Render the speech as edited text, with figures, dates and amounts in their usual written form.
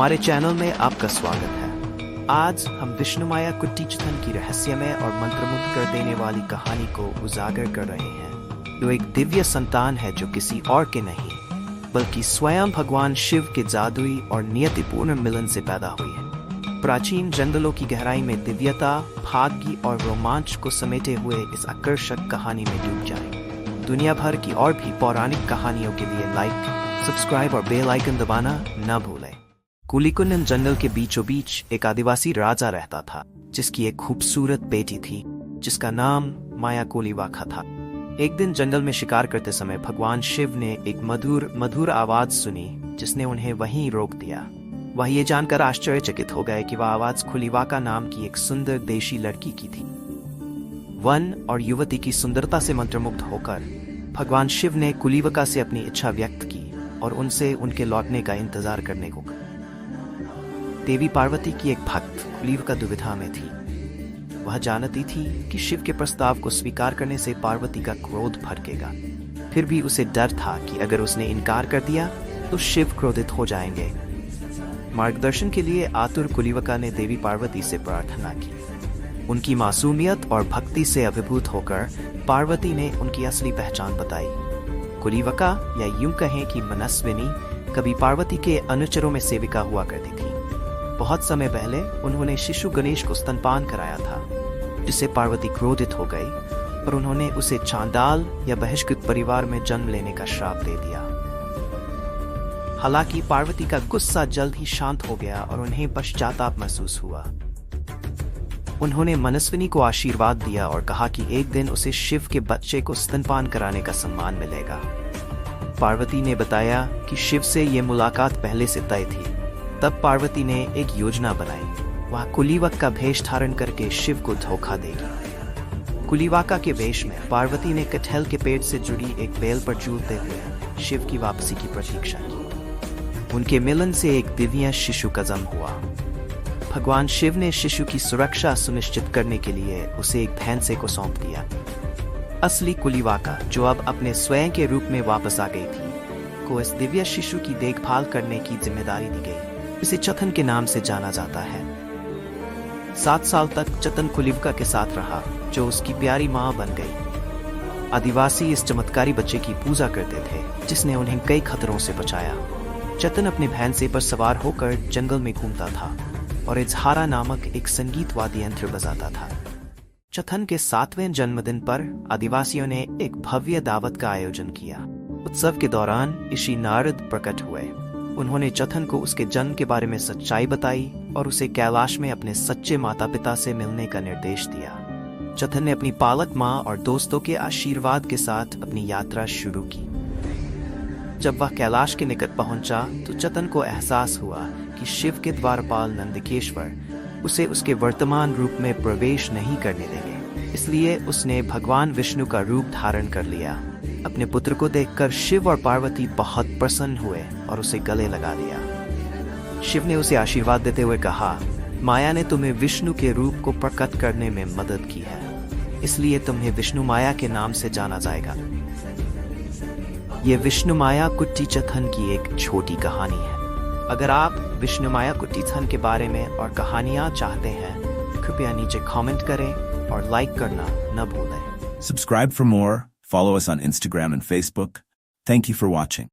हमारे चैनल में आपका स्वागत है। आज हम विष्णु माया कुट्टी चथन की रहस्यमय और मंत्रमुग्ध कर देने वाली कहानी को उजागर कर रहे हैं। जो एक दिव्य संतान है जो किसी और के नहीं बल्कि स्वयं भगवान शिव के जादुई और नियतिपूर्ण मिलन से पैदा हुई है। प्राचीन जंगलों की गहराई में दिव्यता, भाग्य और रोमांच को समेटे हुए इस आकर्षक कहानी में डूब जाएं। दुनिया भर की और भी पौराणिक कहानियों के लिए लाइक, सब्सक्राइब और बेल आइकन दबाना न भूलें। कुलीकुंडन जंगल के बीचों बीच एक आदिवासी राजा रहता था जिसकी एक खूबसूरत बेटी थी जिसका नाम माया कोलीवाका था। एक दिन जंगल में शिकार करते समय भगवान शिव ने एक मधुर आवाज सुनी जिसने उन्हें वहीं रोक दिया। वह ये जानकर आश्चर्यचकित हो गए कि वह आवाज कुलीवाका नाम की एक सुंदर देशी लड़की की थी। वन और युवती की सुंदरता से मंत्रमुग्ध होकर भगवान शिव ने कुलीवाका से अपनी इच्छा व्यक्त की और उनसे उनके लौटने का इंतजार करने को कहा। देवी पार्वती की एक भक्त कुलीवाका दुविधा में थी। वह जानती थी कि शिव के प्रस्ताव को स्वीकार करने से पार्वती का क्रोध भड़केगा। फिर भी उसे डर था कि अगर उसने इनकार कर दिया तो शिव क्रोधित हो जाएंगे। मार्गदर्शन के लिए आतुर कुलीवाका ने देवी पार्वती से प्रार्थना की। उनकी मासूमियत और भक्ति से अभिभूत होकर पार्वती ने उनकी असली पहचान बताई। कुलीवाका, या यूं कहें कि मनस्विनी, कभी पार्वती के अनुचरों में सेविका हुआ करती थी। बहुत समय पहले उन्होंने शिशु गणेश को स्तनपान कराया था जिससे पार्वती क्रोधित हो गई और उन्होंने उसे चांडाल या बहिष्कृत परिवार में जन्म लेने का श्राप दे दिया। हालांकि पार्वती का गुस्सा जल्द ही शांत हो गया और उन्हें पश्चाताप महसूस हुआ। उन्होंने मनस्विनी को आशीर्वाद दिया और कहा कि एक दिन उसे शिव के बच्चे को स्तनपान कराने का सम्मान मिलेगा। पार्वती ने बताया कि शिव से ये मुलाकात पहले से तय थी। तब पार्वती ने एक योजना बनाई। वह कुलीवाका का भेष धारण करके शिव को धोखा देगी। कुलीवाका के वेश में पार्वती ने कटहल के पेड़ से जुड़ी एक बेल पर झूलते हुए शिव की वापसी की प्रतीक्षा की। उनके मिलन से एक दिव्य शिशु का जन्म हुआ। भगवान शिव ने शिशु की सुरक्षा सुनिश्चित करने के लिए उसे एक भैंसे को सौंप दिया। असली कुलीवाका, जो अब अपने स्वयं के रूप में वापस आ गई थी, को इस दिव्य शिशु की देखभाल करने की जिम्मेदारी दी गई। इसे चथन के नाम से जाना जाता है। 7 साल तक चतन कुलीवाका के साथ रहा जो उसकी प्यारी मां बन गई। आदिवासी इस चमत्कारी बच्चे की पूजा करते थे जिसने उन्हें कई खतरों से बचाया। चतन अपने भैंसे पर सवार होकर जंगल में घूमता था और इजहारा नामक एक संगीत वाद्य यंत्र बजाता था। चतन के 7वें जन्मदिन पर आदिवासियों ने एक भव्य दावत का आयोजन किया। उत्सव के दौरान ऋषि नारद प्रकट हुए। उन्होंने चथन को उसके जन्म के बारे में सच्चाई बताई और उसे कैलाश में अपने सच्चे माता पिता से मिलने का निर्देश दिया। चथन ने अपनी पालक मां और दोस्तों के आशीर्वाद के साथ अपनी यात्रा शुरू की। जब वह कैलाश के निकट पहुंचा तो चतन को एहसास हुआ कि शिव के द्वारपाल नंदकेश्वर उसे उसके वर्तमान रूप में प्रवेश नहीं करने देंगे। इसलिए उसने भगवान विष्णु का रूप धारण कर लिया। अपने पुत्र को देखकर शिव और पार्वती बहुत प्रसन्न हुए और उसे गले लगा लिया। शिव ने उसे आशीर्वाद देते हुए कहा, माया ने तुम्हें विष्णु के रूप को प्रकट करने में मदद की है, इसलिए तुम्हें विष्णु माया के नाम से जाना जाएगा। ये विष्णु माया कुट्टी चथन की एक छोटी कहानी है। अगर आप विष्णु माया कुट्टी चथन के बारे में और कहानियां चाहते हैं, कृपया नीचे कमेंट करें और लाइक करना न भूलें। Subscribe for more. Follow us on Instagram and Facebook. Thank you for watching.